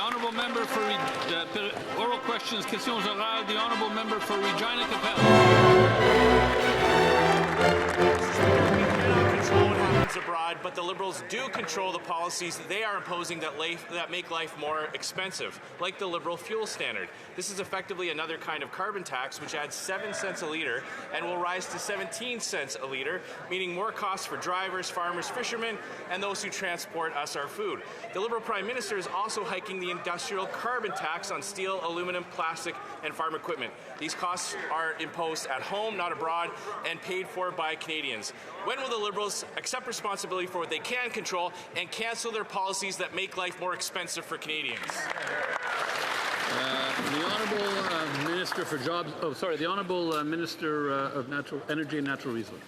honourable member for oral questions, questions orales. The honourable member for Regina Capel. Abroad, but the Liberals do control the policies that they are imposing that make life more expensive, like the Liberal fuel standard. This is effectively another kind of carbon tax which adds 7 cents a litre and will rise to 17 cents a litre, meaning more costs for drivers, farmers, fishermen, and those who transport us our food. The Liberal Prime Minister is also hiking the industrial carbon tax on steel, aluminum, plastic, and farm equipment. These costs are imposed at home, not abroad, and paid for by Canadians. When will the Liberals accept responsibility for what they can control and cancel their policies that make life more expensive for Canadians? The Honourable Minister for Jobs. The Honourable Minister of Energy and Natural Resources.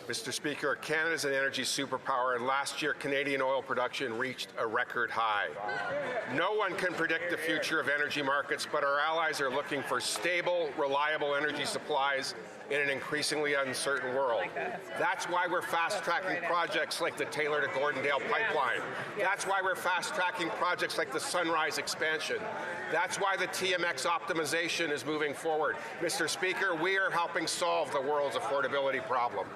Mr. Speaker, Canada is an energy superpower, and last year Canadian oil production reached a record high. No one can predict the future of energy markets, but our allies are looking for stable, reliable energy supplies in an increasingly uncertain world. That's why we're fast-tracking projects like the Taylor to Gordondale pipeline. That's why we're fast-tracking projects like the Sunrise expansion. That's why the TMX optimization is moving forward. Mr. Speaker, we are helping solve the world's affordability problem.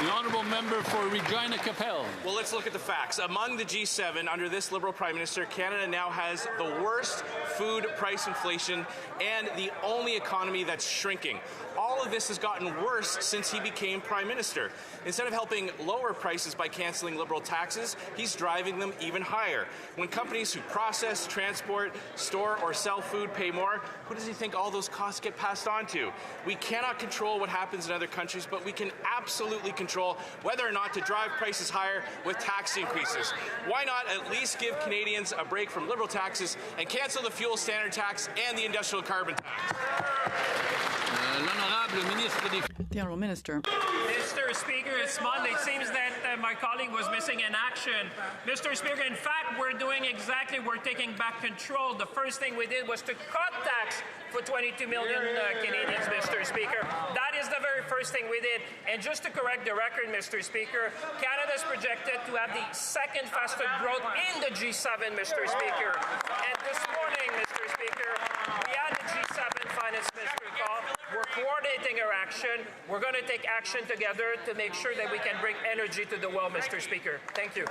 The honourable member for Regina Capel. Well, let's look at the facts. Among the G7, under this Liberal Prime Minister, Canada now has the worst food price inflation and the only economy that's shrinking. All of this has gotten worse since he became Prime Minister. Instead of helping lower prices by cancelling Liberal taxes, he's driving them even higher. When companies who process, transport, store, or sell food pay more, who does he think all those costs get passed on to? We cannot control what happens in other countries, but we can absolutely control whether or not to drive prices higher with tax increases. Why not at least give Canadians a break from Liberal taxes and cancel the fuel standard tax and the industrial carbon tax? The Honourable Minister. Mr. Speaker, it's Monday. It seems that my colleague was missing in action. Mr. Speaker, in fact, we're taking back control. The first thing we did was to cut tax for 22 million Canadians, Mr. Speaker. That is the very first thing we did. And just to correct the record, Mr. Speaker, Canada is projected to have the second fastest growth in the G7, Mr. Speaker. And this morning, Mr. Speaker, we had the G7 Finance Minister call. We're coordinating our action. We're going to take action together to make sure that we can bring energy to the world, Mr. Speaker. Thank you.